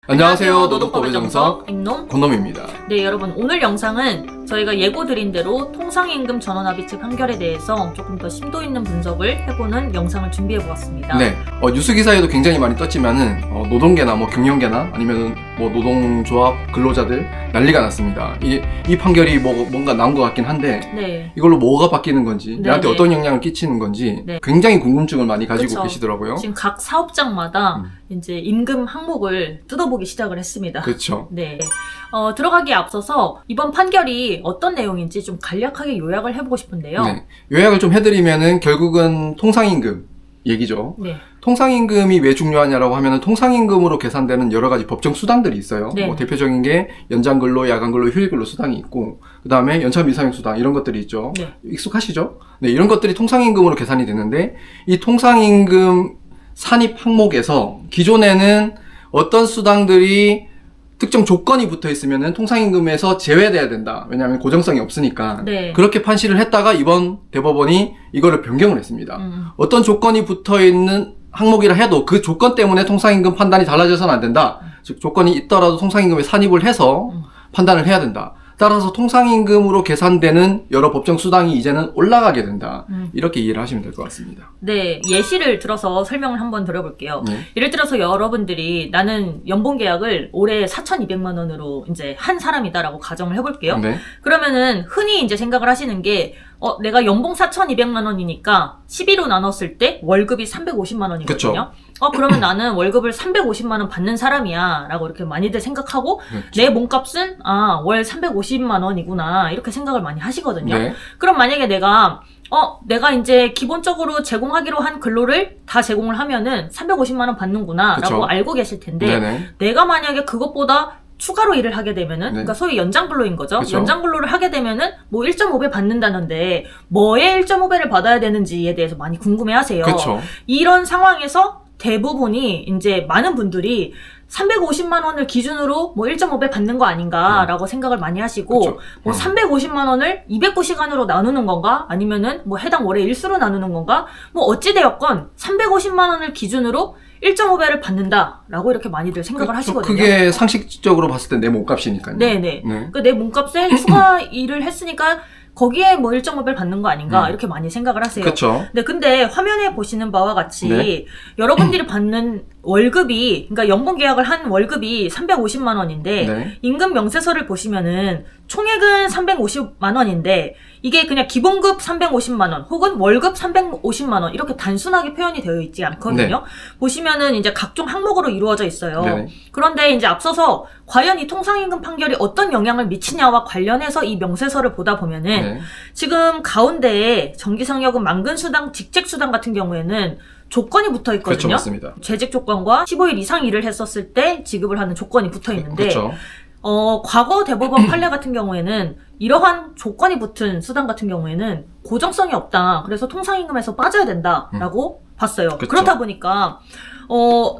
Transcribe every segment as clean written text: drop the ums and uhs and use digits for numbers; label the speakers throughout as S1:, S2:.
S1: 안녕하세요. 노동법의 정석
S2: 임놈
S1: 권놈입니다.
S2: 네, 여러분, 오늘 영상은 저희가 예고드린 대로 통상임금 전원합의체 판결에 대해서 조금 더 심도 있는 분석을 해보는 영상을 준비해보았습니다.
S1: 네, 뉴스 기사에도 굉장히 많이 떴지만은 노동계나 뭐 경영계나 아니면 뭐 노동조합 근로자들 난리가 났습니다. 이 판결이 뭔가 나온 것 같긴 한데
S2: 네.
S1: 이걸로 뭐가 바뀌는 건지
S2: 네네.
S1: 내한테 어떤 영향을 끼치는 건지
S2: 네.
S1: 굉장히 궁금증을 많이 가지고
S2: 그쵸.
S1: 계시더라고요.
S2: 지금 각 사업장마다 이제 임금 항목을 뜯어보기 시작을 했습니다.
S1: 그렇죠.
S2: 네. 들어가기에 앞서서 이번 판결이 어떤 내용인지 좀 간략하게 요약을 해보고 싶은데요.
S1: 네, 요약을 좀 해드리면은 결국은 통상임금 얘기죠.
S2: 네.
S1: 통상임금이 왜 중요하냐라고 하면은 통상임금으로 계산되는 여러 가지 법정 수당들이 있어요.
S2: 네.
S1: 뭐 대표적인 게 연장근로, 야간근로, 휴일근로 수당이 있고, 그 다음에 연차 미사용 수당 이런 것들이 있죠.
S2: 네.
S1: 익숙하시죠? 네, 이런 것들이 통상임금으로 계산이 되는데 이 통상임금 산입 항목에서 기존에는 어떤 수당들이 특정 조건이 붙어 있으면은 통상임금에서 제외돼야 된다. 왜냐하면 고정성이 없으니까.
S2: 네.
S1: 그렇게 판시를 했다가 이번 대법원이 이거를 변경을 했습니다. 어떤 조건이 붙어 있는 항목이라 해도 그 조건 때문에 통상임금 판단이 달라져서는 안 된다. 즉 조건이 있더라도 통상임금에 산입을 해서 판단을 해야 된다. 따라서 통상임금으로 계산되는 여러 법정 수당이 이제는 올라가게 된다. 이렇게 이해를 하시면 될 것 같습니다.
S2: 네, 예시를 들어서 설명을 한번 드려볼게요.
S1: 네.
S2: 예를 들어서 여러분들이 나는 연봉 계약을 올해 4,200만 원으로 이제 한 사람이다라고 가정을 해볼게요.
S1: 네.
S2: 그러면은 흔히 이제 생각을 하시는 게 내가 연봉 4,200만 원이니까 12로 나눴을 때 월급이 350만 원이거든요. 그러면 나는 월급을 350만 원 받는 사람이야 라고 이렇게 많이들 생각하고
S1: 그렇죠.
S2: 내 몸값은 월 350만 원이구나 이렇게 생각을 많이 하시거든요.
S1: 네.
S2: 그럼 만약에 내가 이제 기본적으로 제공하기로 한 근로를 다 제공을 하면은 350만 원 받는구나
S1: 그쵸.
S2: 라고 알고 계실 텐데
S1: 네네.
S2: 내가 만약에 그것보다 추가로 일을 하게 되면은,
S1: 네.
S2: 그러니까 소위 연장근로인 거죠.
S1: 그쵸.
S2: 연장근로를 하게 되면은, 1.5배 받는다는데, 뭐에 1.5배를 받아야 되는지에 대해서 많이 궁금해 하세요.
S1: 그렇죠.
S2: 이런 상황에서 대부분이, 이제 많은 분들이 350만 원을 기준으로 1.5배 받는 거 아닌가라고 생각을 많이 하시고,
S1: 그쵸.
S2: 350만 원을 209시간으로 나누는 건가? 아니면은, 해당 월의 일수로 나누는 건가? 어찌되었건, 350만 원을 기준으로 1.5배를 받는다라고 이렇게 많이들 생각을 하시거든요.
S1: 그게 상식적으로 봤을 때 내 몸값이니까요.
S2: 네네.
S1: 네.
S2: 내 몸값에 추가 일을 했으니까 거기에 1.5배를 받는 거 아닌가 이렇게 많이 생각을 하세요.
S1: 그렇죠.
S2: 네, 근데 화면에 보시는 바와 같이
S1: 네.
S2: 여러분들이 받는 월급이, 그러니까 연봉 계약을 한 월급이 350만 원인데
S1: 네.
S2: 임금 명세서를 보시면은 총액은 350만 원인데 이게 그냥 기본급 350만 원 혹은 월급 350만 원 이렇게 단순하게 표현이 되어 있지 않거든요. 보시면은 이제 각종 항목으로 이루어져 있어요.
S1: 네네.
S2: 그런데 이제 앞서서 과연 이 통상임금 판결이 어떤 영향을 미치냐와 관련해서 이 명세서를 보다 보면은
S1: 네.
S2: 지금 가운데에 정기상여금, 만근수당, 직책수당 같은 경우에는 조건이 붙어
S1: 그렇죠.
S2: 있거든요.
S1: 맞습니다.
S2: 재직 조건과 15일 이상 일을 했었을 때 지급을 하는 조건이 붙어 있는데
S1: 그렇죠.
S2: 과거 대법원 판례 같은 경우에는 이러한 조건이 붙은 수당 같은 경우에는 고정성이 없다. 그래서 통상임금에서 빠져야 된다라고 봤어요.
S1: 그쵸.
S2: 그렇다 보니까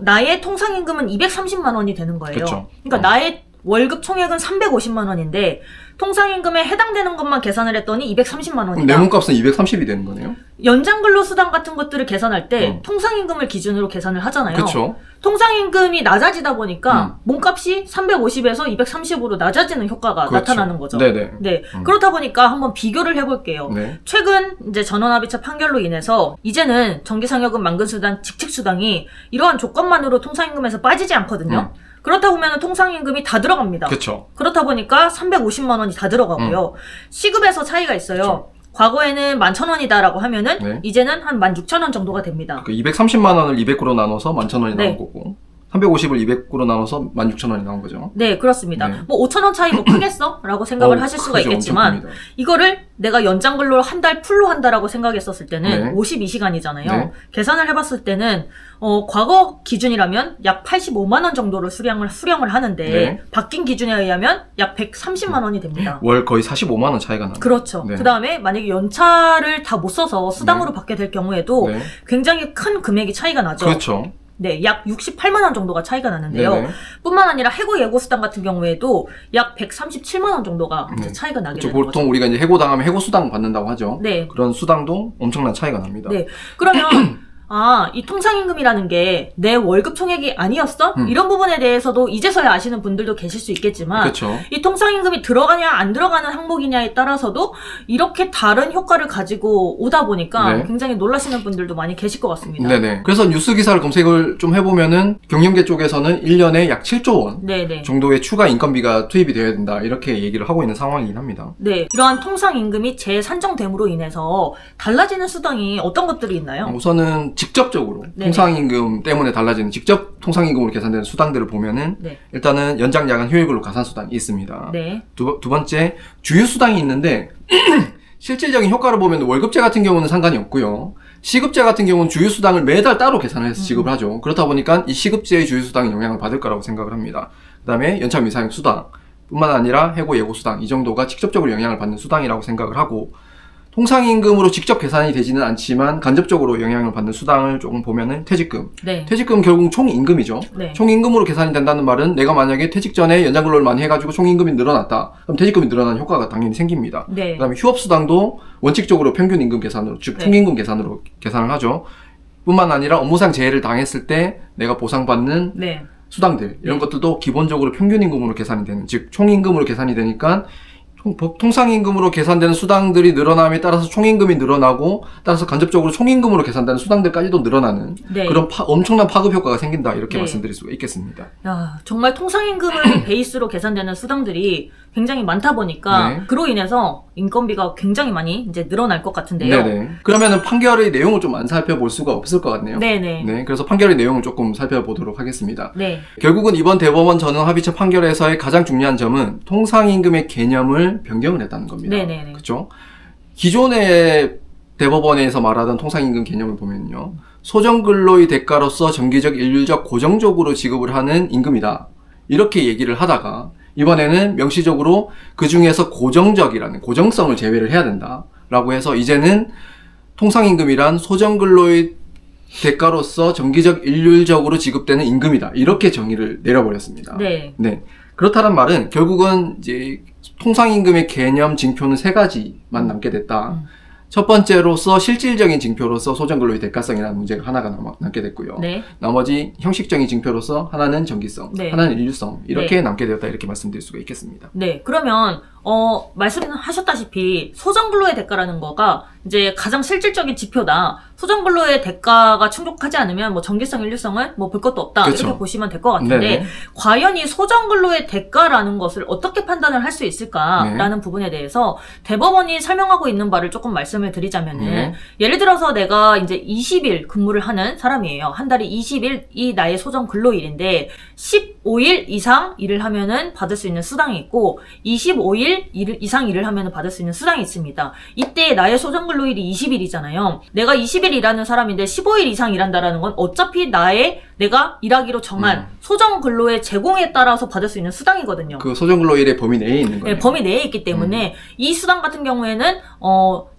S2: 나의 통상임금은 230만 원이 되는 거예요.
S1: 그쵸.
S2: 그러니까 나의 월급 총액은 350만 원인데 통상임금에 해당되는 것만 계산을 했더니 230만 원이다.
S1: 내 몸값은 230이 되는 거네요.
S2: 연장근로수당 같은 것들을 계산할 때
S1: 음.
S2: 통상임금을 기준으로 계산을 하잖아요.
S1: 그렇죠.
S2: 통상임금이 낮아지다 보니까 몸값이 350에서 230으로 낮아지는 효과가
S1: 그렇죠.
S2: 나타나는 거죠.
S1: 네네.
S2: 네. 그렇다 보니까 한번 비교를 해볼게요.
S1: 네.
S2: 최근 이제 전원합의체 판결로 인해서 이제는 정기상여금, 만근수당, 직책수당이 이러한 조건만으로 통상임금에서 빠지지 않거든요. 그렇다 보면 통상임금이 다 들어갑니다.
S1: 그렇죠.
S2: 그렇다 보니까 350만 원이 다 들어가고요. 시급에서 차이가 있어요.
S1: 그쵸.
S2: 과거에는 11,000원이다라고 하면은
S1: 네.
S2: 이제는 한 16,000원 정도가 됩니다.
S1: 그 230만 원을 200구로 나눠서 11,000원이
S2: 네.
S1: 나온 거고 350을 200구로 나눠서 16,000원이 나온 거죠.
S2: 네, 그렇습니다.
S1: 네.
S2: 5,000원 차이 크겠어? 라고 생각을 하실 수가
S1: 크죠.
S2: 있겠지만
S1: 엄청 큽니다.
S2: 이거를 내가 연장근로 한 달 풀로 한다라고 생각했었을 때는
S1: 네.
S2: 52시간이잖아요.
S1: 네.
S2: 계산을 해봤을 때는 과거 기준이라면 약 85만 원 정도를 수령을 하는데
S1: 네.
S2: 바뀐 기준에 의하면 약 130만 원이 됩니다.
S1: 월 거의 45만 원 차이가 나요.
S2: 그렇죠.
S1: 네.
S2: 그 다음에 만약에 연차를 다 못 써서 수당으로 받게 될 경우에도
S1: 네.
S2: 굉장히 큰 금액이 차이가 나죠.
S1: 그렇죠.
S2: 네, 약 68만 원 정도가 차이가 나는데요.
S1: 네네.
S2: 뿐만 아니라 해고 예고 수당 같은 경우에도 약 137만 원 정도가 이제 차이가 나게
S1: 그렇죠.
S2: 되는 거죠.
S1: 보통 우리가 이제 해고 당하면 해고 수당 받는다고 하죠.
S2: 네.
S1: 그런 수당도 엄청난 차이가 납니다.
S2: 네. 그러면 이 통상임금이라는 게 내 월급 총액이 아니었어? 이런 부분에 대해서도 이제서야 아시는 분들도 계실 수 있겠지만
S1: 그렇죠.
S2: 이 통상임금이 들어가냐 안 들어가는 항목이냐에 따라서도 이렇게 다른 효과를 가지고 오다 보니까
S1: 네.
S2: 굉장히 놀라시는 분들도 많이 계실 것 같습니다.
S1: 네네. 그래서 뉴스 기사를 검색을 좀 해보면은 경영계 쪽에서는 1년에 약 7조 원
S2: 네네.
S1: 정도의 추가 인건비가 투입이 되어야 된다 이렇게 얘기를 하고 있는 상황이긴 합니다.
S2: 네, 이러한 통상임금이 재산정됨으로 인해서 달라지는 수당이 어떤 것들이 있나요?
S1: 우선은 직접적으로
S2: 네네.
S1: 통상임금 때문에 달라지는 직접 통상임금으로 계산되는 수당들을 보면은
S2: 네.
S1: 일단은 연장 야간 휴일근로 가산 수당이 있습니다.
S2: 네.
S1: 두 번째 주휴 수당이 있는데 실질적인 효과를 보면 월급제 같은 경우는 상관이 없고요. 시급제 같은 경우는 주휴 수당을 매달 따로 계산을 해서 지급을 하죠. 그렇다 보니까 이 시급제의 주휴 수당이 영향을 받을 거라고 생각을 합니다. 그다음에 연차 미사용 수당 뿐만 아니라 해고 예고 수당 이 정도가 직접적으로 영향을 받는 수당이라고 생각을 하고 통상임금으로 직접 계산이 되지는 않지만 간접적으로 영향을 받는 수당을 조금 보면은 퇴직금.
S2: 네.
S1: 퇴직금 결국 총임금이죠.
S2: 네.
S1: 총임금으로 계산이 된다는 말은 내가 만약에 퇴직 전에 연장근로를 많이 해가지고 총임금이 늘어났다. 그럼 퇴직금이 늘어나는 효과가 당연히 생깁니다.
S2: 네.
S1: 그다음에 휴업수당도 원칙적으로 평균임금 계산으로, 즉
S2: 네.
S1: 총임금 계산으로 계산을 하죠. 뿐만 아니라 업무상 재해를 당했을 때 내가 보상받는
S2: 네.
S1: 수당들 이런
S2: 네.
S1: 것들도 기본적으로 평균임금으로 계산이 되는, 즉 총임금으로 계산이 되니까 통상임금으로 계산되는 수당들이 늘어남에 따라서 총임금이 늘어나고 따라서 간접적으로 총임금으로 계산되는 수당들까지도 늘어나는
S2: 네.
S1: 그런 엄청난 파급 효과가 생긴다 이렇게
S2: 네.
S1: 말씀드릴 수가 있겠습니다.
S2: 야, 정말 통상임금을 베이스로 계산되는 수당들이 굉장히 많다 보니까
S1: 네.
S2: 그로 인해서 인건비가 굉장히 많이 이제 늘어날 것 같은데요.
S1: 네네. 그러면은 판결의 내용을 좀 안 살펴볼 수가 없을 것 같네요.
S2: 네네.
S1: 네, 그래서 판결의 내용을 조금 살펴보도록 하겠습니다.
S2: 네.
S1: 결국은 이번 대법원 전원합의체 판결에서의 가장 중요한 점은 통상임금의 개념을 변경을 했다는 겁니다.
S2: 네네네.
S1: 그렇죠? 기존의 대법원에서 말하던 통상임금 개념을 보면요. 소정근로의 대가로서 정기적, 일률적, 고정적으로 지급을 하는 임금이다. 이렇게 얘기를 하다가 이번에는 명시적으로 그 중에서 고정적이라는 고정성을 제외를 해야 된다. 라고 해서 이제는 통상임금이란 소정근로의 대가로서 정기적, 일률적으로 지급되는 임금이다. 이렇게 정의를 내려버렸습니다.
S2: 네.
S1: 네. 그렇다는 말은 결국은 이제 통상임금의 개념 징표는 3가지만 남게 됐다. 첫 번째로서 실질적인 징표로서 소정근로의 대가성이라는 문제가 하나가 남게 됐고요.
S2: 네.
S1: 나머지 형식적인 징표로서 하나는 정기성,
S2: 네.
S1: 하나는 일률성 이렇게
S2: 네.
S1: 남게 되었다 이렇게 말씀드릴 수가 있겠습니다.
S2: 네. 그러면 말씀하셨다시피 소정근로의 대가라는 거가 이제 가장 실질적인 지표다. 소정근로의 대가가 충족하지 않으면 뭐 정기성, 일률성을 뭐 볼 것도 없다.
S1: 그렇죠.
S2: 이렇게 보시면 될 것 같은데
S1: 네네.
S2: 과연 이 소정근로의 대가라는 것을 어떻게 판단을 할 수 있을까라는
S1: 네.
S2: 부분에 대해서 대법원이 설명하고 있는 바를 조금 말씀을 드리자면은
S1: 네.
S2: 예를 들어서 내가 이제 20일 근무를 하는 사람이에요. 한 달에 20일이 나의 소정근로일인데 15일 이상 일을 하면은 받을 수 있는 수당이 있고 25일 이상 일을 하면은 받을 수 있는 수당이 있습니다. 이때 나의 소정근로일이 20일이잖아요. 내가 20일 일하는 사람인데 15일 이상 일한다라는 건 어차피 내가 일하기로 정한 소정근로의 제공에 따라서 받을 수 있는 수당이거든요.
S1: 그 소정근로일의 범위 내에 있는 거예요.
S2: 네, 범위 내에 있기 때문에 이 수당 같은 경우에는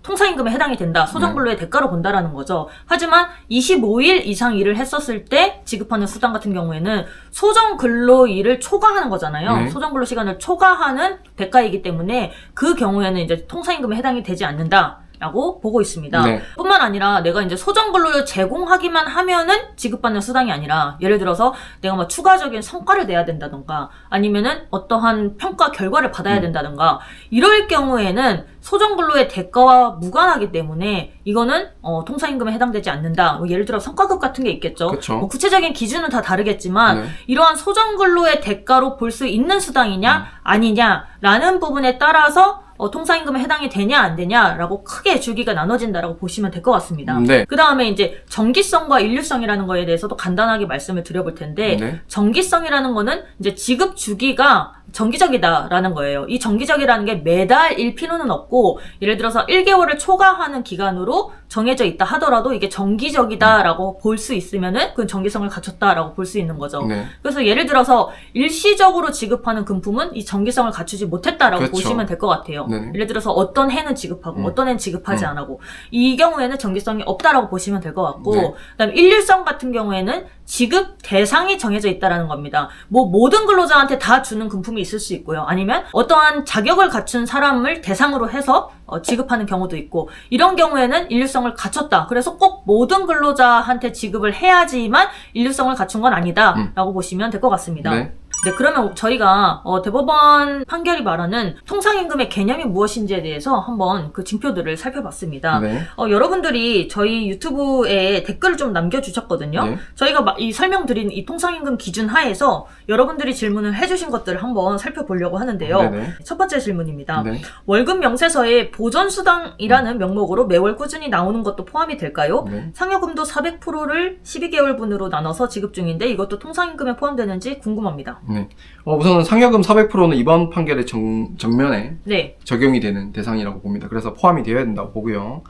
S2: 통상임금에 해당이 된다. 소정근로의 대가로 본다라는 거죠. 하지만 25일 이상 일을 했었을 때 지급하는 수당 같은 경우에는 소정근로일을 초과하는 거잖아요.
S1: 네.
S2: 소정근로 시간을 초과하는 대가이기 때문에 그 경우에는 이제 통상임금에 해당이 되지 않는다. 라고 보고 있습니다.
S1: 네.
S2: 뿐만 아니라 내가 이제 소정근로를 제공하기만 하면은 지급받는 수당이 아니라 예를 들어서 내가 뭐 추가적인 성과를 내야 된다던가 아니면은 어떠한 평가 결과를 받아야 된다던가 이럴 경우에는 소정근로의 대가와 무관하기 때문에 이거는 통상임금에 해당되지 않는다. 뭐 예를 들어 성과급 같은 게 있겠죠.
S1: 그쵸.
S2: 뭐 구체적인 기준은 다 다르겠지만
S1: 네.
S2: 이러한 소정근로의 대가로 볼 수 있는 수당이냐 아니냐라는 부분에 따라서 통상임금에 해당이 되냐 안 되냐라고 크게 주기가 나눠진다라고 보시면 될 것 같습니다.
S1: 네.
S2: 그 다음에 이제 정기성과 일률성이라는 거에 대해서도 간단하게 말씀을 드려볼 텐데
S1: 네.
S2: 정기성이라는 거는 이제 지급 주기가 정기적이다라는 거예요. 이 정기적이라는 게 매달일 필요는 없고 예를 들어서 1개월을 초과하는 기간으로 정해져 있다 하더라도 이게 정기적이다라고 볼 수 있으면은 그건 정기성을 갖췄다라고 볼 수 있는 거죠.
S1: 네.
S2: 그래서 예를 들어서 일시적으로 지급하는 금품은 이 정기성을 갖추지 못했다라고
S1: 그렇죠.
S2: 보시면 될 것 같아요.
S1: 네네.
S2: 예를 들어서 어떤 해는 지급하고 어떤 해는 지급하지 안 하고 이 경우에는 정기성이 없다라고 보시면 될 것 같고
S1: 네.
S2: 그다음에 일률성 같은 경우에는 지급 대상이 정해져 있다라는 겁니다. 뭐 모든 근로자한테 다 주는 금품이 있을 수 있고요. 아니면 어떠한 자격을 갖춘 사람을 대상으로 해서 지급하는 경우도 있고, 이런 경우에는 인류성을 갖췄다. 그래서 꼭 모든 근로자한테 지급을 해야지만 인류성을 갖춘 건 아니다라고 보시면 될 것 같습니다.
S1: 네.
S2: 네, 그러면 저희가 대법원 판결이 말하는 통상임금의 개념이 무엇인지에 대해서 한번 그 징표들을 살펴봤습니다.
S1: 네.
S2: 여러분들이 저희 유튜브에 댓글을 좀 남겨주셨거든요.
S1: 네.
S2: 저희가 이 설명드린 이 통상임금 기준 하에서 여러분들이 질문을 해주신 것들을 한번 살펴보려고 하는데요.
S1: 네네.
S2: 첫 번째 질문입니다.
S1: 네.
S2: 월급 명세서에 보전수당이라는 명목으로 매월 꾸준히 나오는 것도 포함이 될까요?
S1: 네.
S2: 상여금도 400%를 12개월분으로 나눠서 지급 중인데 이것도 통상임금에 포함되는지 궁금합니다.
S1: 네. 우선은 상여금 400%는 이번 판결의 정면에
S2: 네.
S1: 적용이 되는 대상이라고 봅니다. 그래서 포함이 되어야 된다고 보고요.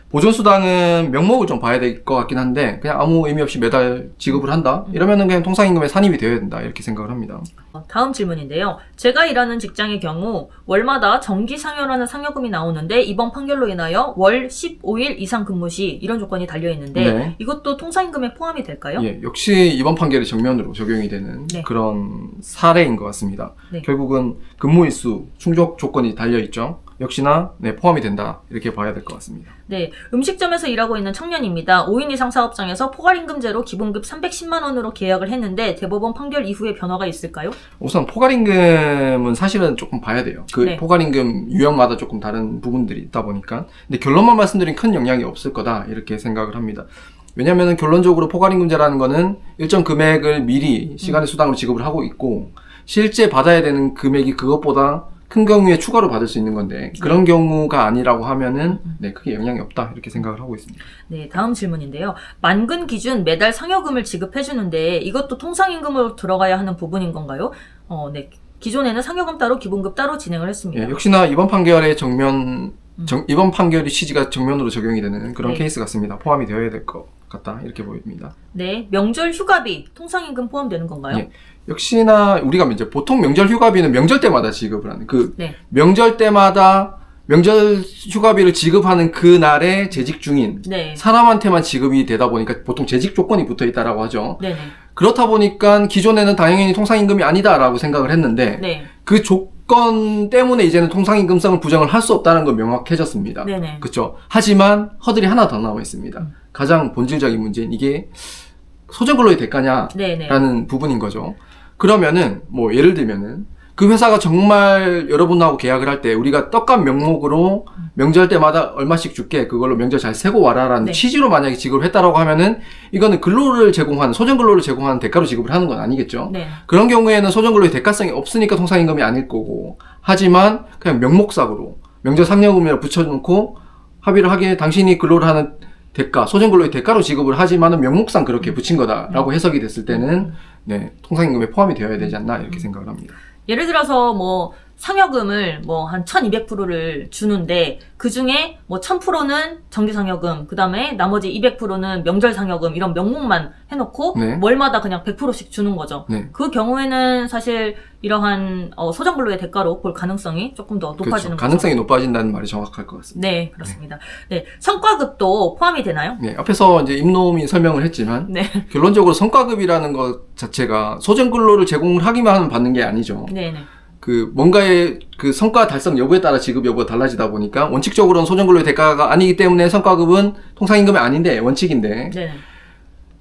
S1: 보존수당은 명목을 좀 봐야 될 것 같긴 한데 그냥 아무 의미 없이 매달 지급을 한다? 이러면은 그냥 통상임금에 산입이 되어야 된다 이렇게 생각을 합니다.
S2: 다음 질문인데요. 제가 일하는 직장의 경우 월마다 정기상여라는 상여금이 나오는데 이번 판결로 인하여 월 15일 이상 근무 시 이런 조건이 달려있는데
S1: 네.
S2: 이것도 통상임금에 포함이 될까요?
S1: 예, 역시 이번 판결이 정면으로 적용이 되는
S2: 네.
S1: 그런 사례인 것 같습니다.
S2: 네.
S1: 결국은 근무일수, 충족 조건이 달려있죠. 역시나 포함이 된다 이렇게 봐야 될 것 같습니다.
S2: 네, 음식점에서 일하고 있는 청년입니다. 5인 이상 사업장에서 포괄임금제로 기본급 310만 원으로 계약을 했는데 대법원 판결 이후에 변화가 있을까요?
S1: 우선 포괄임금은 사실은 조금 봐야 돼요. 그
S2: 네.
S1: 포괄임금 유형마다 조금 다른 부분들이 있다 보니까. 근데 결론만 말씀드린 큰 영향이 없을 거다 이렇게 생각을 합니다. 왜냐면은 결론적으로 포괄임금제라는 거는 일정 금액을 미리 시간의 수당으로 지급을 하고 있고 실제 받아야 되는 금액이 그것보다 큰 경우에 추가로 받을 수 있는 건데 그런 경우가 아니라고 하면은 크게 영향이 없다 이렇게 생각을 하고 있습니다.
S2: 네, 다음 질문인데요. 만근 기준 매달 상여금을 지급해주는데 이것도 통상임금으로 들어가야 하는 부분인 건가요? 네. 기존에는 상여금 따로 기본급 따로 진행을 했습니다.
S1: 예, 역시나 이번 판결의 이번 판결이 취지가 정면으로 적용이 되는 그런
S2: 네.
S1: 케이스 같습니다. 포함이 되어야 될 것 같다 이렇게 보입니다.
S2: 네, 명절 휴가비 통상임금 포함되는 건가요?
S1: 예, 역시나 우리가 이제 보통 명절 휴가비는 명절 때마다 지급을 하는
S2: 네.
S1: 명절 때마다 명절 휴가비를 지급하는 그날에 재직 중인
S2: 네.
S1: 사람한테만 지급이 되다 보니까 보통 재직 조건이 붙어 있다라고 하죠.
S2: 네네.
S1: 그렇다 보니까 기존에는 당연히 통상임금이 아니다라고 생각을 했는데
S2: 네.
S1: 그 조건 때문에 이제는 통상임금성을 부정을 할 수 없다는 건 명확해졌습니다.
S2: 네네.
S1: 그렇죠. 하지만 허들이 하나 더 남아 있습니다. 가장 본질적인 문제는 이게 소정근로의 대가냐라는
S2: 네네.
S1: 부분인 거죠. 그러면은 뭐 예를 들면은 그 회사가 정말 여러분하고 계약을 할 때 우리가 떡값 명목으로 명절 때마다 얼마씩 줄게 그걸로 명절 잘 세고 와라라는
S2: 네.
S1: 취지로 만약에 지급을 했다라고 하면은 이거는 근로를 제공하는 소정근로를 제공하는 대가로 지급을 하는 건 아니겠죠.
S2: 네.
S1: 그런 경우에는 소정근로의 대가성이 없으니까 통상임금이 아닐 거고 하지만 그냥 명목상으로 명절 상여금이라 붙여놓고 합의를 하기에 당신이 근로를 하는 대가, 소정근로의 대가로 지급을 하지만은 명목상 그렇게 붙인 거다라고 해석이 됐을 때는 통상임금에 포함이 되어야 되지 않나 이렇게 생각을 합니다.
S2: 예를 들어서 뭐 상여금을 뭐 한 1200%를 주는데 그 중에 뭐 1000%는 정기상여금, 그 다음에 나머지 200%는 명절상여금 이런 명목만 해놓고
S1: 네.
S2: 월마다 그냥 100%씩 주는 거죠.
S1: 네.
S2: 그 경우에는 사실 이러한 소정근로의 대가로 볼 가능성이 조금 더 높아지는
S1: 그렇죠. 가능성이 높아진다는 말이 정확할 것 같습니다.
S2: 네, 그렇습니다. 네, 성과급도 포함이 되나요?
S1: 네, 앞에서 이제 임노음이 설명을 했지만
S2: 네,
S1: 결론적으로 성과급이라는 것 자체가 소정근로를 제공을 하기만 하면 받는 게 아니죠.
S2: 네, 네.
S1: 그 뭔가의 그 성과 달성 여부에 따라 지급 여부가 달라지다 보니까 원칙적으로는 소정근로의 대가가 아니기 때문에 성과급은 통상임금이 아닌데 원칙인데
S2: 네.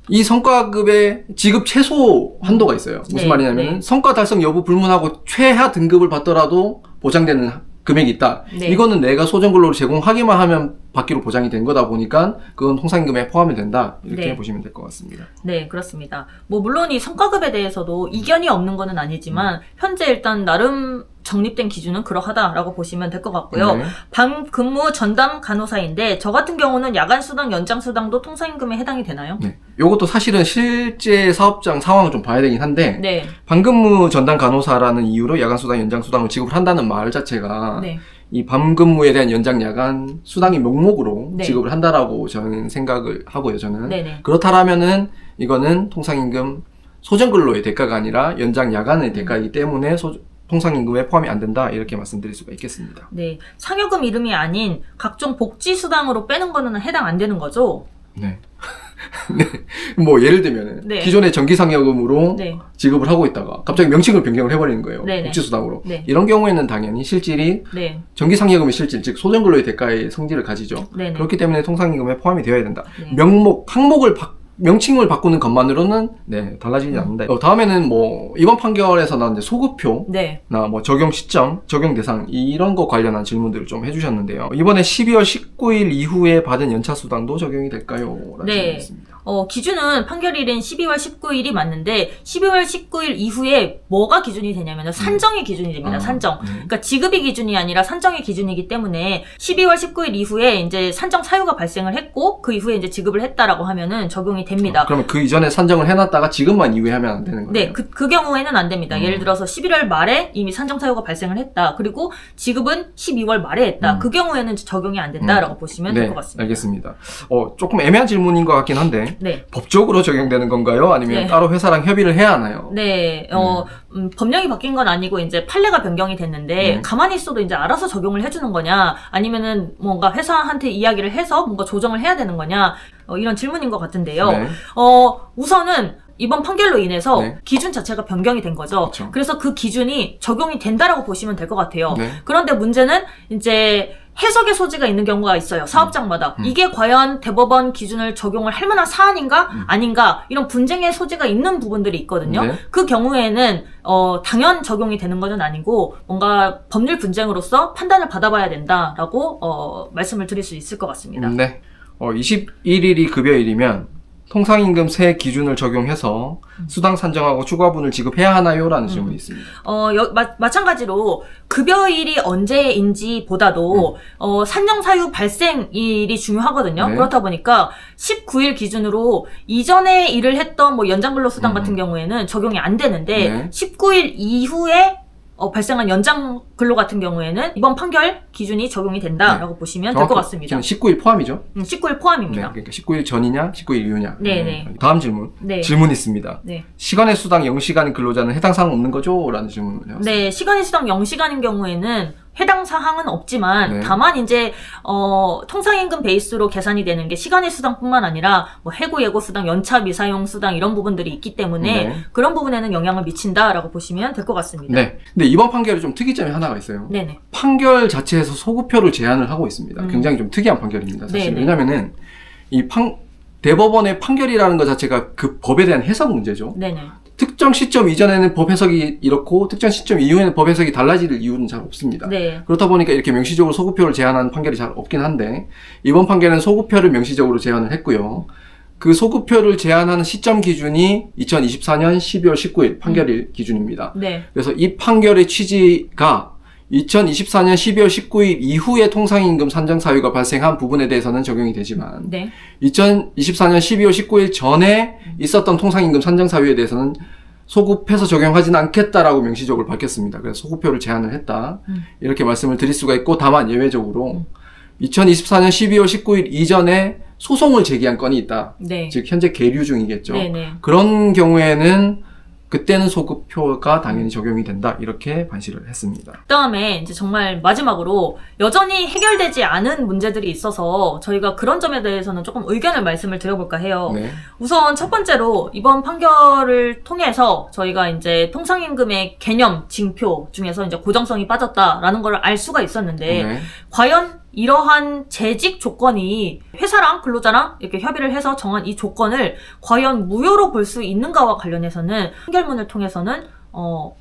S1: 이 성과급의 지급 최소 한도가 있어요. 무슨
S2: 네,
S1: 말이냐면
S2: 네.
S1: 성과 달성 여부 불문하고 최하 등급을 받더라도 보장되는 금액이 있다.
S2: 네.
S1: 이거는 내가 소정근로를 제공하기만 하면 받기로 보장이 된 거다 보니까 그건 통상임금에 포함이 된다. 이렇게
S2: 네.
S1: 보시면 될 것 같습니다.
S2: 네, 그렇습니다. 뭐 물론 이 성과급에 대해서도 이견이 없는 거는 아니지만 현재 일단 나름 정립된 기준은 그러하다라고 보시면 될 것 같고요.
S1: 네.
S2: 밤 근무 전담 간호사인데 저 같은 경우는 야간 수당, 연장 수당도 통상임금에 해당이 되나요?
S1: 네. 요것도 사실은 실제 사업장 상황을 좀 봐야 되긴 한데
S2: 네.
S1: 밤근무 전담 간호사라는 이유로 야간수당, 연장수당을 지급을 한다는 말 자체가
S2: 네.
S1: 이 밤근무에 대한 연장, 야간 수당이 명목으로
S2: 네.
S1: 지급을 한다라고 저는 생각을 하고요. 저는
S2: 네네.
S1: 그렇다라면은 이거는 통상임금 소정근로의 대가가 아니라 연장, 야간의 대가이기 때문에 통상임금에 포함이 안 된다 이렇게 말씀드릴 수가 있겠습니다.
S2: 네. 상여금 이름이 아닌 각종 복지수당으로 빼는 거는 해당 안 되는 거죠?
S1: 네. 네. 뭐 예를 들면
S2: 네.
S1: 기존의 정기상여금으로
S2: 네.
S1: 지급을 하고 있다가 갑자기 명칭을 변경을 해버리는 거예요.
S2: 네네.
S1: 복지수당으로.
S2: 네.
S1: 이런 경우에는 당연히 실질이
S2: 네.
S1: 정기상여금의 실질, 즉 소정근로의 대가의 성질을 가지죠.
S2: 네네.
S1: 그렇기 때문에 통상임금에 포함이 되어야 된다.
S2: 네.
S1: 명칭을 바꾸는 것만으로는 네, 달라지지 않는다. 다음에는 뭐 이번 판결에서 나온 이제 소급표나
S2: 네.
S1: 뭐 적용 시점, 적용 대상 이런 거 관련한 질문들을 좀 해주셨는데요. 이번에 12월 19일 이후에 받은 연차 수당도 적용이 될까요? 라는
S2: 네.
S1: 질문이었습니다.
S2: 기준은 판결일인 12월 19일이 맞는데 12월 19일 이후에 뭐가 기준이 되냐면 산정이 기준이 됩니다. 산정. 그러니까 지급이 기준이 아니라 산정이 기준이기 때문에 12월 19일 이후에 이제 산정 사유가 발생을 했고 그 이후에 이제 지급을 했다라고 하면은 적용이 됩니다.
S1: 그러면 그 이전에 산정을 해놨다가 지급만 이후에 하면 안 되는 거예요?
S2: 네, 그 경우에는 안 됩니다. 예를 들어서 11월 말에 이미 산정 사유가 발생을 했다. 그리고 지급은 12월 말에 했다. 그 경우에는 적용이 안 된다라고 보시면 될 것 같습니다.
S1: 알겠습니다. 조금 애매한 질문인 것 같긴 한데
S2: 네.
S1: 법적으로 적용되는 건가요? 아니면
S2: 네.
S1: 따로 회사랑 협의를 해야 하나요?
S2: 네, 법령이 바뀐 건 아니고 이제 판례가 변경이 됐는데 가만히 있어도 이제 알아서 적용을 해주는 거냐, 아니면은 뭔가 회사한테 이야기를 해서 뭔가 조정을 해야 되는 거냐, 이런 질문인 것 같은데요.
S1: 네.
S2: 우선은 이번 판결로 인해서
S1: 네.
S2: 기준 자체가 변경이 된 거죠.
S1: 그쵸.
S2: 그래서 그 기준이 적용이 된다라고 보시면 될 것 같아요.
S1: 네.
S2: 그런데 문제는 이제 해석의 소지가 있는 경우가 있어요. 사업장마다. 이게 과연 대법원 기준을 적용을 할 만한 사안인가 아닌가 이런 분쟁의 소지가 있는 부분들이 있거든요.
S1: 네.
S2: 그 경우에는 당연 적용이 되는 것은 아니고 뭔가 법률 분쟁으로서 판단을 받아봐야 된다라고 말씀을 드릴 수 있을 것 같습니다.
S1: 네. 21일이 급여일이면 통상임금 세 기준을 적용해서 수당 산정하고 추가분을 지급해야 하나요? 라는 질문이 있습니다.
S2: 마찬가지로 급여일이 언제인지 보다도 산정사유 발생일이 중요하거든요.
S1: 네.
S2: 그렇다 보니까 19일 기준으로 이전에 일을 했던 뭐 연장근로수당 같은 경우에는 적용이 안 되는데
S1: 네.
S2: 19일 이후에 발생한 연장 근로 같은 경우에는 이번 판결 기준이 적용이 된다라고 보시면 될 것 같습니다.
S1: 19일 포함이죠?
S2: 19일
S1: 네,
S2: 포함입니다.
S1: 그러니까 19일 전이냐, 19일 이후냐.
S2: 네네.
S1: 다음 질문.
S2: 네.
S1: 질문 있습니다.
S2: 네.
S1: 시간의 수당 0시간 근로자는 해당 사항 없는 거죠? 라는 질문을 해봤습니다.
S2: 네, 시간의 수당 0시간인 경우에는 해당 사항은 없지만
S1: 네.
S2: 다만 이제 통상임금 베이스로 계산이 되는 게 시간의 수당뿐만 아니라 뭐 해고 예고 수당, 연차 미사용 수당 이런 부분들이 있기 때문에
S1: 네.
S2: 그런 부분에는 영향을 미친다라고 보시면 될 것 같습니다.
S1: 네. 근데 이번 판결이 좀 특이점이 하나가 있어요.
S2: 네네.
S1: 판결 자체에서 소급표를 제한을 하고 있습니다. 굉장히 좀 특이한 판결입니다. 사실.
S2: 네네.
S1: 왜냐면은 대법원의 판결이라는 것 자체가 그 법에 대한 해석 문제죠.
S2: 네네.
S1: 특정 시점 이전에는 법 해석이 이렇고 특정 시점 이후에는 법 해석이 달라질 이유는 잘 없습니다.
S2: 네.
S1: 그렇다 보니까 이렇게 명시적으로 소급표를 제한하는 판결이 잘 없긴 한데 이번 판결은 소급표를 명시적으로 제한을 했고요. 그 소급표를 제한하는 시점 기준이 2024년 12월 19일 판결일 기준입니다.
S2: 네.
S1: 그래서 이 판결의 취지가 2024년 12월 19일 이후에 통상임금 산정 사유가 발생한 부분에 대해서는 적용이 되지만
S2: 네.
S1: 2024년 12월 19일 전에 있었던 통상임금 산정 사유에 대해서는 소급해서 적용하지는 않겠다라고 명시적으로 밝혔습니다. 그래서 소급표를 제한을 했다. 이렇게 말씀을 드릴 수가 있고 다만 예외적으로 2024년 12월 19일 이전에 소송을 제기한 건이 있다.
S2: 네.
S1: 즉 현재 계류 중이겠죠.
S2: 네네.
S1: 그런 경우에는 그때는 소급표가 당연히 적용이 된다. 이렇게 반시를 했습니다.
S2: 그다음에 이제 정말 마지막으로 여전히 해결되지 않은 문제들이 있어서 저희가 그런 점에 대해서는 조금 의견을 말씀을 드려볼까 해요.
S1: 네.
S2: 우선 첫 번째로 이번 판결을 통해서 저희가 이제 통상임금의 개념, 징표 중에서 이제 고정성이 빠졌다라는 걸 알 수가 있었는데
S1: 네.
S2: 과연 이러한 재직 조건이 회사랑 근로자랑 이렇게 협의를 해서 정한 이 조건을 과연 무효로 볼 수 있는가와 관련해서는 판결문을 통해서는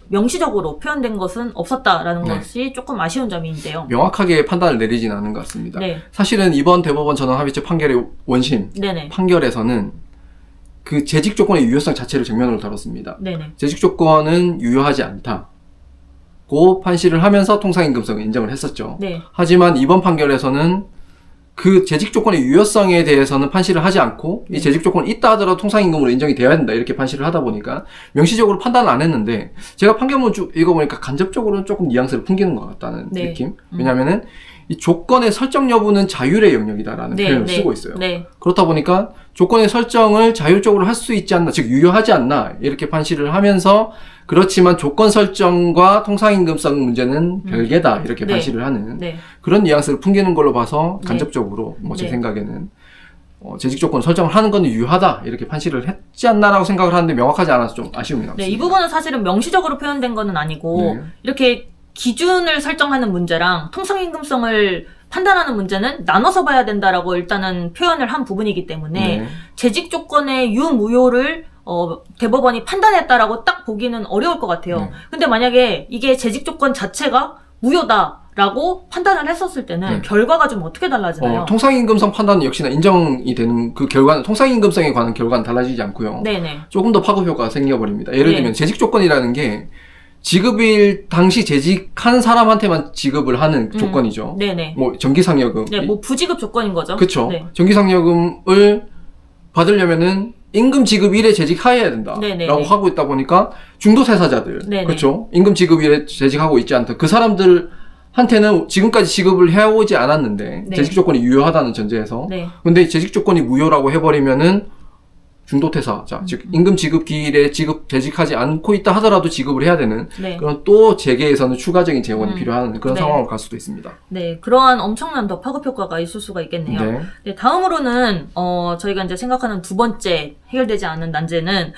S2: 명시적으로 표현된 것은 없었다라는
S1: 네.
S2: 것이 조금 아쉬운 점인데요.
S1: 명확하게 판단을 내리진 않은 것 같습니다.
S2: 네.
S1: 사실은 이번 대법원 전원합의체 판결의 원심
S2: 네네.
S1: 판결에서는 그 재직 조건의 유효성 자체를 정면으로 다뤘습니다.
S2: 네네.
S1: 재직 조건은 유효하지 않다. 고 판시를 하면서 통상임금성을 인정을 했었죠.
S2: 네.
S1: 하지만 이번 판결에서는 그 재직 조건의 유효성에 대해서는 판시를 하지 않고 이 재직 조건이 있다 하더라도 통상임금으로 인정이 되어야 된다 이렇게 판시를 하다 보니까 명시적으로 판단을 안 했는데 제가 판결문 쭉 읽어보니까 간접적으로는 조금 뉘앙스를 풍기는 것 같다는
S2: 네.
S1: 느낌. 왜냐하면은 이 조건의 설정 여부는 자율의 영역이다라는
S2: 네,
S1: 표현을
S2: 네,
S1: 쓰고 있어요.
S2: 네.
S1: 그렇다 보니까 조건의 설정을 자율적으로 할 수 있지 않나, 즉 유효하지 않나 이렇게 판시를 하면서 그렇지만 조건 설정과 통상임금성 문제는 별개다 이렇게
S2: 네.
S1: 판시를 하는
S2: 네.
S1: 그런 뉘앙스를 풍기는 걸로 봐서
S2: 네.
S1: 간접적으로 뭐 제
S2: 네.
S1: 생각에는 재직 조건 설정을 하는 건 유효하다 이렇게 판시를 했지 않나라고 생각을 하는데 명확하지 않아서 좀 아쉬움이 남습니다.
S2: 네, 이 부분은 사실은 명시적으로 표현된 거는 아니고
S1: 네.
S2: 이렇게 기준을 설정하는 문제랑 통상임금성을 판단하는 문제는 나눠서 봐야 된다라고 일단은 표현을 한 부분이기 때문에
S1: 네.
S2: 재직 조건의 유무효를 대법원이 판단했다라고 딱 보기는 어려울 것 같아요.
S1: 네.
S2: 근데 만약에 이게 재직 조건 자체가 무효다라고 판단을 했었을 때는
S1: 네.
S2: 결과가 좀 어떻게 달라지나요?
S1: 통상임금성 판단은 역시나 인정이 되는 그 결과는 통상임금성에 관한 결과는 달라지지 않고요.
S2: 네네.
S1: 조금 더 파급 효과가 생겨버립니다. 예를
S2: 네.
S1: 들면 재직 조건이라는 게 지급일 당시 재직한 사람한테만 지급을 하는 조건이죠.
S2: 네네.
S1: 뭐 전기상여금.
S2: 네, 뭐 부지급 조건인 거죠.
S1: 그쵸.
S2: 네.
S1: 전기상여금을 받으려면은 임금 지급일에 재직해야 된다.
S2: 네네네.
S1: 라고 하고 있다 보니까 중도퇴사자들.
S2: 네네.
S1: 그렇죠. 임금 지급일에 재직하고 있지 않다. 그 사람들한테는 지금까지 지급을 해오지 않았는데
S2: 네.
S1: 재직 조건이 유효하다는 전제에서.
S2: 네.
S1: 근데 재직 조건이 무효라고 해버리면은 중도퇴사자, 즉 임금 지급 기일에 재직하지 않고 있다 하더라도 지급을 해야 되는
S2: 네.
S1: 그런 또 재계에서는 추가적인 재원이 필요한 그런
S2: 네.
S1: 상황으로 갈 수도 있습니다.
S2: 네, 그러한 엄청난 더 파급 효과가 있을 수가 있겠네요.
S1: 네.
S2: 네, 다음으로는 저희가 이제 생각하는 두 번째 해결되지 않은 난제는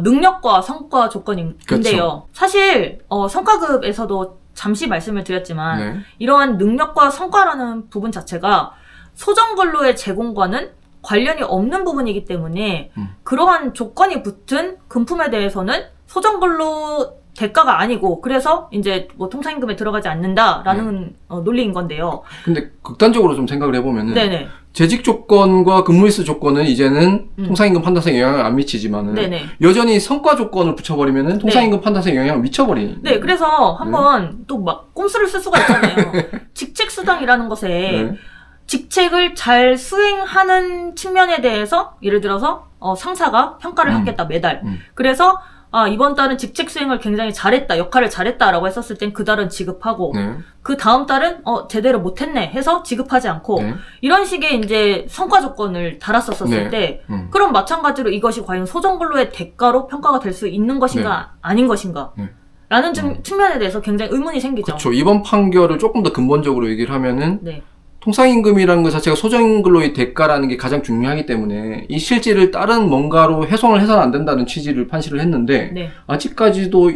S2: 능력과 성과 조건인데요.
S1: 그렇죠.
S2: 사실 성과급에서도 잠시 말씀을 드렸지만
S1: 네.
S2: 이러한 능력과 성과라는 부분 자체가 소정근로의 제공과는 관련이 없는 부분이기 때문에 그러한 조건이 붙은 금품에 대해서는 소정근로 대가가 아니고 그래서 이제 뭐 통상임금에 들어가지 않는다라는 논리인 건데요.
S1: 근데 극단적으로 좀 생각을 해보면은
S2: 네네.
S1: 재직 조건과 근무일수 조건은 이제는 통상임금 판단성에 영향을 안 미치지만은
S2: 네네.
S1: 여전히 성과 조건을 붙여버리면은 통상임금 판단성에 영향을 미쳐버리는.
S2: 네, 그래서 한번 또 막 꼼수를 쓸 수가 있잖아요. 직책수당이라는 것에
S1: 네.
S2: 직책을 잘 수행하는 측면에 대해서 예를 들어서 상사가 평가를 하겠다 매달. 그래서 이번 달은 직책 수행을 굉장히 잘했다, 역할을 잘했다라고 했었을 땐 그 달은 지급하고
S1: 네.
S2: 그 다음 달은 제대로 못했네 해서 지급하지 않고
S1: 네.
S2: 이런 식의 이제 성과 조건을 달았었을
S1: 네.
S2: 때 그럼 마찬가지로 이것이 과연 소정근로의 대가로 평가가 될 수 있는 것인가 아닌 것인가
S1: 네.
S2: 라는 측면에 대해서 굉장히 의문이 생기죠.
S1: 그렇죠. 이번 판결을 조금 더 근본적으로 얘기를 하면은
S2: 네.
S1: 통상임금이라는 것 자체가 소정근로의 대가라는 게 가장 중요하기 때문에 이 실질을 다른 뭔가로 훼손을 해서는 안 된다는 취지를 판시를 했는데
S2: 네.
S1: 아직까지도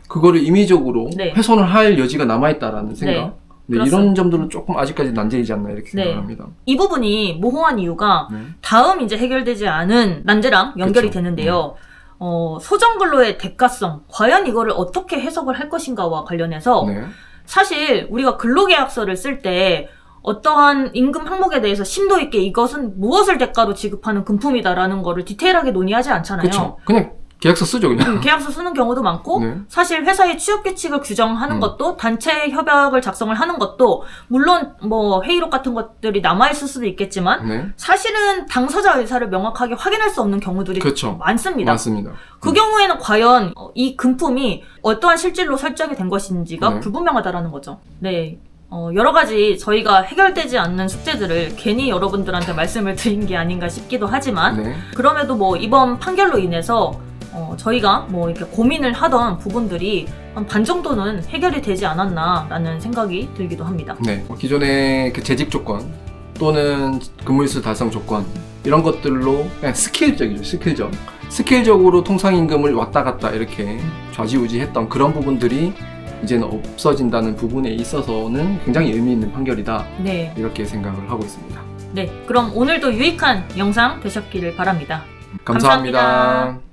S1: 그거를 임의적으로
S2: 네.
S1: 훼손을 할 여지가 남아있다라는 생각.
S2: 네.
S1: 네,
S2: 그렇습니다.
S1: 이런 점들은 조금 아직까지 난제이지 않나 이렇게
S2: 네.
S1: 생각합니다.
S2: 이 부분이 모호한 이유가
S1: 네.
S2: 다음 이제 해결되지 않은 난제랑 연결이
S1: 그쵸.
S2: 되는데요. 소정근로의 대가성, 과연 이거를 어떻게 해석을 할 것인가와 관련해서
S1: 네.
S2: 사실 우리가 근로계약서를 쓸 때 어떠한 임금 항목에 대해서 심도 있게 이것은 무엇을 대가로 지급하는 금품이다라는 거를 디테일하게 논의하지 않잖아요.
S1: 그렇죠. 그냥 계약서 쓰죠 그냥.
S2: 계약서 쓰는 경우도 많고
S1: 네.
S2: 사실 회사의 취업규칙을 규정하는 것도 단체 협약을 작성을 하는 것도 물론 뭐 회의록 같은 것들이 남아있을 수도 있겠지만
S1: 네.
S2: 사실은 당사자 의사를 명확하게 확인할 수 없는 경우들이
S1: 그렇죠.
S2: 많습니다.
S1: 맞습니다.
S2: 그 경우에는 과연 이 금품이 어떠한 실질로 설정이 된 것인지가
S1: 네.
S2: 불분명하다라는 거죠. 네. 여러 가지 저희가 해결되지 않는 숙제들을 괜히 여러분들한테 말씀을 드린 게 아닌가 싶기도 하지만
S1: 네.
S2: 그럼에도 뭐 이번 판결로 인해서 저희가 뭐 이렇게 고민을 하던 부분들이 한 반 정도는 해결이 되지 않았나라는 생각이 들기도 합니다.
S1: 네. 기존의 그 재직 조건 또는 근무일수 달성 조건 이런 것들로 그냥 스킬적이죠. 스킬적으로 통상임금을 왔다 갔다 이렇게 좌지우지했던 그런 부분들이 이제는 없어진다는 부분에 있어서는 굉장히 의미 있는 판결이다.
S2: 네.
S1: 이렇게 생각을 하고 있습니다.
S2: 네. 그럼 오늘도 유익한 영상 되셨기를 바랍니다.
S1: 감사합니다.
S2: 감사합니다.